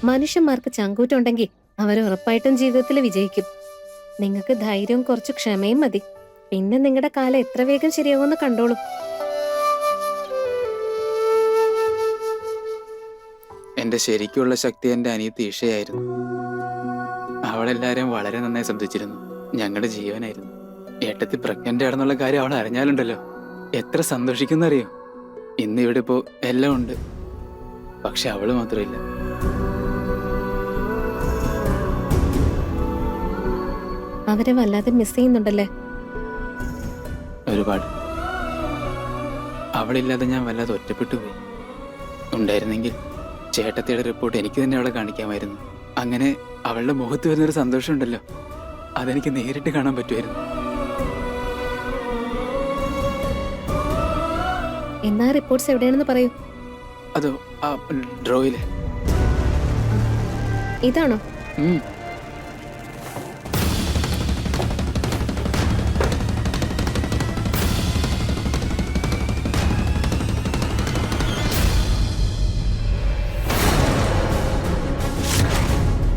മനുഷ്യന്മാർക്ക് ചങ്കൂറ്റുണ്ടെങ്കിൽ അവർ ഉറപ്പായിട്ടും ജീവിതത്തിൽ വിജയിക്കും. നിങ്ങൾക്ക് ധൈര്യവും കുറച്ച് ക്ഷമയും മതി. പിന്നെ നിങ്ങളുടെ കാലം എത്ര വേഗം ശരിയാവുമെന്ന് കണ്ടോളൂ. എന്റെ ശരിക്കുള്ള ശക്തി എന്റെ അനിയത്തി ഈഷയായിരുന്നു. അവളെല്ലാരും വളരെ നന്നായി ശ്രദ്ധിച്ചിരുന്നു. ഞങ്ങളുടെ ജീവനായിരുന്നു. ഏട്ടത്തി പ്രഗ്നന്റ് ആണെന്നുള്ള കാര്യം അവൾ അറിഞ്ഞാലുണ്ടല്ലോ എത്ര സന്തോഷിക്കുന്നറിയോ. ഇന്ന് ഇവിടെ ഇപ്പോ എല്ലാം ഉണ്ട്, പക്ഷെ അവള് മാത്രമില്ല. അവരെ വല്ലാതെ മിസ് ചെയ്യുന്നുണ്ടല്ലേ? ഒരുപാട്. അവളില്ലാതെ ഞാൻ വല്ലാതെ ഒറ്റപ്പെട്ടു പോയി. ഉണ്ടായിരുന്നെങ്കിൽ ചേട്ടത്തിയുടെ റിപ്പോർട്ട് എനിക്ക് തന്നെ അവളെ കാണിക്കാമായിരുന്നു. അങ്ങനെ അവളുടെ മുഖത്ത് വരുന്നൊരു സന്തോഷമുണ്ടല്ലോ, അതെനിക്ക് നേരിട്ട് കാണാൻ പറ്റുമായിരുന്നു. എന്നാ റിപ്പോർട്ട്സ് എവിടെയാണെന്ന് പറയൂ. അതോ ആ ഡ്രോയില്. ഇതാണോ?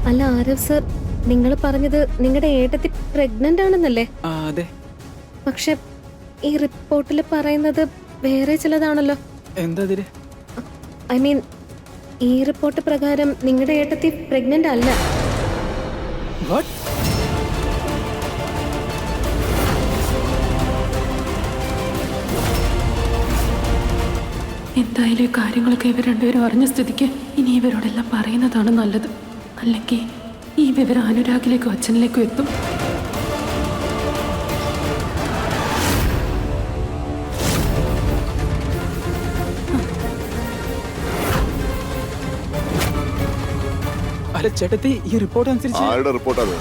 അല്ല ആരവ് സർ, നിങ്ങൾ പറഞ്ഞത് നിങ്ങളുടെ ഏട്ടത്തി പ്രഗ്നന്റ് ആണെന്നല്ലേ? അതെ. പക്ഷെ ഈ റിപ്പോർട്ടിൽ പറയുന്നത് വേറെ ചിലതാണല്ലോ. എന്താ? ഐ മീൻ, ഈ റിപ്പോർട്ട് പ്രകാരം നിങ്ങളുടെ ഏട്ടത്തി പ്രഗ്നന്റ് അല്ല. എന്തായാലും ഈ കാര്യങ്ങളൊക്കെ ഇവർ രണ്ടുപേരും അറിഞ്ഞ സ്ഥിതിക്ക് ഇനി ഇവരോടെല്ലാം പറയുന്നതാണ് നല്ലത്. അല്ലെങ്കിൽ ഈ വിവരം അനുരാഗിലേക്കോ അച്ഛനിലേക്കോ എത്തും. അല്ല ചേട്ടത്തി, ഈ റിപ്പോർട്ട് അനുസരിച്ച് ആരുടെ റിപ്പോർട്ടാണ്?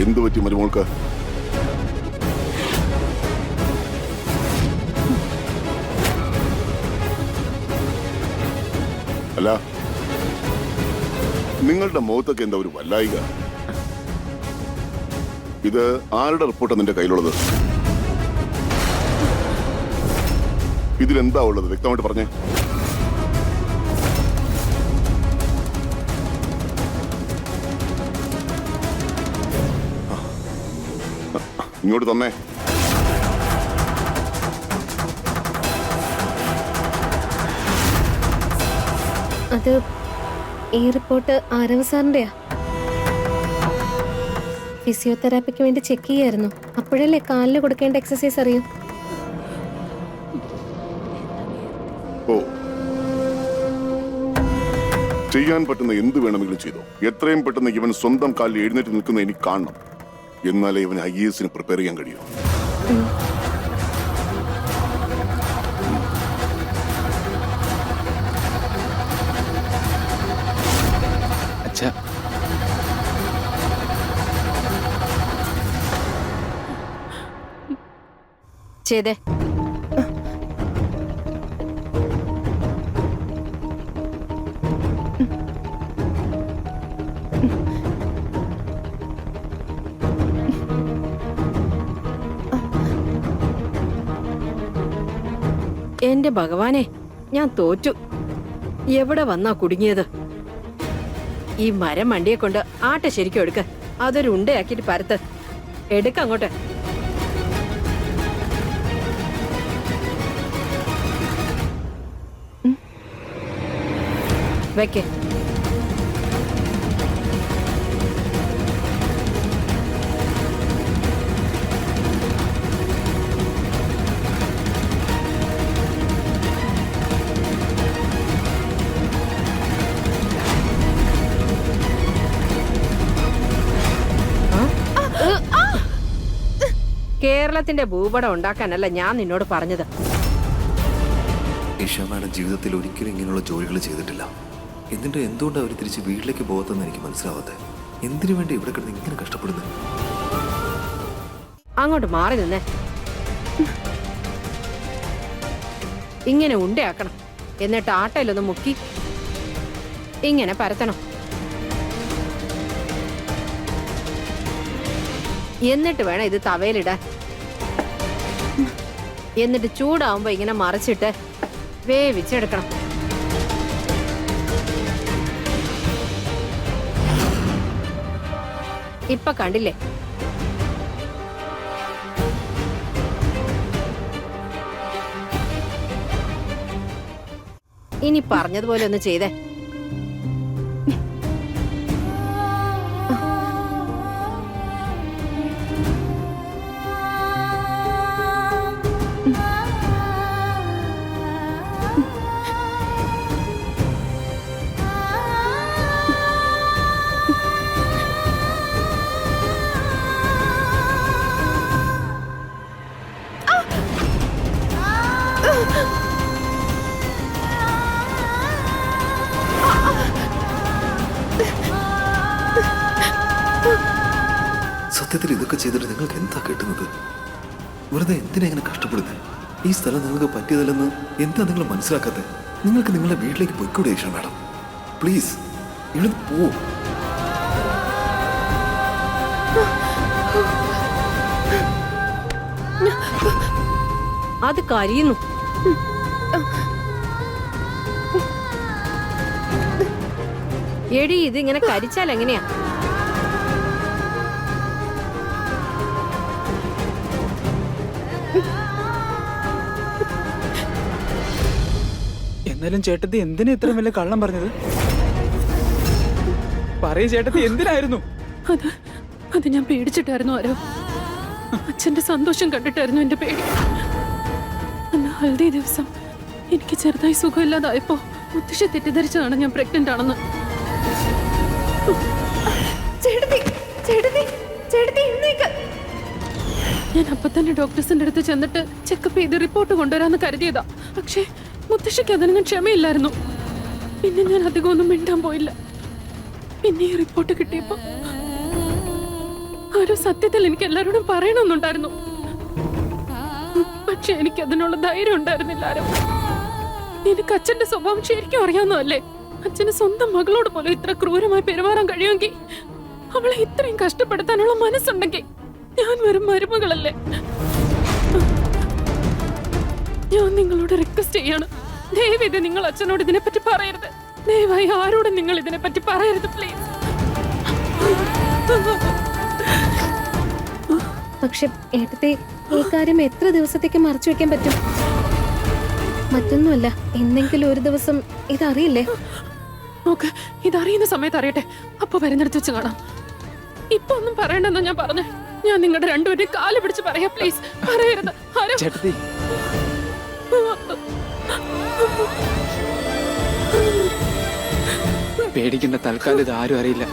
എന്തു പറ്റി മരുമോൾക്ക്? അല്ല, നിങ്ങളുടെ മുഖത്തൊക്കെ എന്താ ഒരു വല്ലായിക? ഇത് ആരുടെ റിപ്പോർട്ടാണ് നിന്റെ കയ്യിലുള്ളത്? ഇതിലെന്താ ഉള്ളത്? വ്യക്തമായിട്ട് പറഞ്ഞേ. ഇങ്ങോട്ട് തന്നെ. അത് ഈ റിപ്പോർട്ട് ആരവ് സാറിന്റെയാ. ഫിസിയോതെറാപ്പിക്ക് വേണ്ടി ചെക്ക് ചെയ്യായിരുന്നു. അപ്പോഴല്ലേ കാലിന് കൊടുക്കേണ്ട എക്സസൈസ് അറിയൂ. ഓ, ചെയ്യാൻ പറ്റുന്ന എന്ത് വേണമെങ്കിലും ചെയ്തോ. എത്രയും പെട്ടെന്ന് ഇവൻ സ്വന്തം കാലിൽ എഴുന്നേറ്റ് നിൽക്കുന്ന എനിക്ക് കാണണം. എന്നാലേ ഇവന് IAS പ്രിപ്പയർ ചെയ്യാൻ കഴിയും. ചെയ്തേ. എന്റെ ഭഗവാനെ, ഞാൻ തോറ്റു. എവിടെ വന്നാ കുടുങ്ങിയത്? ഈ മരം വണ്ടിയെ കൊണ്ട് ആട്ട ശരിക്കും എടുക്ക. അതൊരു ഉണ്ടയാക്കിട്ട് പരത്ത്. എടുക്കങ്ങോട്ട്. വെക്കേ. കേരളത്തിന്റെ ഭൂപടം ഉണ്ടാക്കാനല്ല ഞാൻ നിന്നോട് പറഞ്ഞത്. ഇഷ മാഡം ജീവിതത്തിൽ ഒരിക്കലും ഇങ്ങനെയുള്ള ജോലികൾ ചെയ്തിട്ടില്ല. എന്നിട്ട് എന്തുകൊണ്ട് അവർ തിരിച്ച് വീട്ടിലേക്ക് പോകത്തെന്ന് എനിക്ക് മനസ്സിലാവാതെ. എന്തിനു വേണ്ടി ഇവിടെ കിടന്ന് ഇങ്ങനെ കഷ്ടപ്പെടുന്നത്? അങ്ങോട്ട് മാറി നിന്നേ. ഇങ്ങനെ ഉണ്ടയാക്കണം. എന്നിട്ട് ആട്ടയിലൊന്ന് മുക്കി ഇങ്ങനെ പരത്തണം. എന്നിട്ട് വേണം ഇത് തവയിലിടാൻ. എന്നിട്ട് ചൂടാവുമ്പോ ഇങ്ങനെ മറിച്ചിട്ട് വേവിച്ചെടുക്കണം. ഇപ്പൊ കണ്ടില്ലേ? ഇനി പറഞ്ഞതുപോലെ ഒന്ന് ചെയ്തേ. സത്യത്തിൽ ഇതൊക്കെ ചെയ്തിട്ട് നിങ്ങൾക്ക് എന്താ കിട്ടുന്നത്? വെറുതെ എന്തിനാ ഇങ്ങനെ കഷ്ടപ്പെടുന്നത്? ഈ സ്ഥലം നിങ്ങൾക്ക് പറ്റിയതല്ലെന്ന് എന്താ നിങ്ങൾ മനസ്സിലാക്കാത്തത്? നിങ്ങൾക്ക് നിങ്ങളുടെ വീട്ടിലേക്ക് പോയിക്കൂടെ ഈശ്വരൻ മാഡം? പ്ലീസ് ഇവിടെ പോ. അത് കരിയുന്നു. എടി, ഇതിങ്ങനെ കരിച്ചാൽ എങ്ങനെയാ? എന്നാലും ചേട്ടത്തി എന്തിനാ ഇത്രയും വലിയ കള്ളം പറഞ്ഞത്? പറയൂ ചേട്ടത്തി, എന്തിനായിരുന്നു? അത് ഞാൻ പേടിച്ചിട്ടായിരുന്നു ആരോ. അച്ഛന്റെ സന്തോഷം കണ്ടിട്ടായിരുന്നു എന്റെ പേടി. അന്ന് ഹൽദി ദിവസം എനിക്ക് ചെറുതായി സുഖമില്ലാതായപ്പോ മുത്തശ്ശി തെറ്റിദ്ധരിച്ചതാണ് ഞാൻ പ്രഗ്നന്റ് ആണെന്ന്. ഞാൻ അപ്പൊ തന്നെ ഡോക്ടേഴ്സിന്റെ അടുത്ത് ചെന്നിട്ട് ചെക്കപ്പ് ചെയ്ത് റിപ്പോർട്ട് കൊണ്ടുവരാന്ന് കരുതിയതാ. പക്ഷേ മുത്തശ്ശിക്ക് അതിനൊന്നും ക്ഷമയില്ലായിരുന്നു. പിന്നെ ഞാൻ അധികം ഒന്നും മിണ്ടാൻ പോയില്ല. പിന്നെ ഈ റിപ്പോർട്ട് കിട്ടിയപ്പോ ഒരു സത്യത്തിൽ എനിക്ക് എല്ലാവരോടും പറയണമെന്നുണ്ടായിരുന്നു. പക്ഷെ എനിക്ക് അതിനുള്ള ധൈര്യം ഉണ്ടായിരുന്നില്ല. ആരും എനിക്ക് അച്ഛന്റെ സ്വഭാവം ശരിക്കും അറിയാവുന്നതല്ലേ? അച്ഛന് സ്വന്തം മകളോട് പോലും ഇത്ര ക്രൂരമായി പെരുമാറാൻ കഴിയുമെങ്കിൽ, അവളെ ഇത്രയും കഷ്ടപ്പെടുത്താനുള്ള മനസ്സുണ്ടെങ്കിൽ ഞാൻ വെറും മരുമകളല്ലേ? ഞാൻ നിങ്ങളോട് റിക്വസ്റ്റ് ചെയ്യാണ്, ദയവേത് നിങ്ങൾ അച്ഛനോട് ഇതിനെപ്പറ്റി പറയരുത്. ദയവായി ആരോടും നിങ്ങൾ ഇതിനെപ്പറ്റി പറയരുത്, പ്ലീസ്. പക്ഷെ ഏട്ടത്തെ ഈ കാര്യം എത്ര ദിവസത്തേക്ക് മറച്ചു വെക്കാൻ പറ്റും? മറ്റൊന്നുമല്ല, എന്തെങ്കിലും ഒരു ദിവസം ഇതറിയില്ലേ? നോക്ക്, ഇതറിയുന്ന സമയത്ത് അറിയട്ടെ, അപ്പൊ വരുന്നിടത്ത് വെച്ച് കാണാം. ഇപ്പൊ ഒന്നും പറയണ്ടെന്നാ ഞാൻ പറഞ്ഞേ. ഞാൻ നിങ്ങളുടെ രണ്ടുപേരും കാല് പിടിച്ച് പറയാ, പ്ലീസ് പറയരുത്. ആരോ ചേട്ടത്തി, പേടിക്കേണ്ട, തൽക്കാലം ഇത് ആരും അറിയില്ല.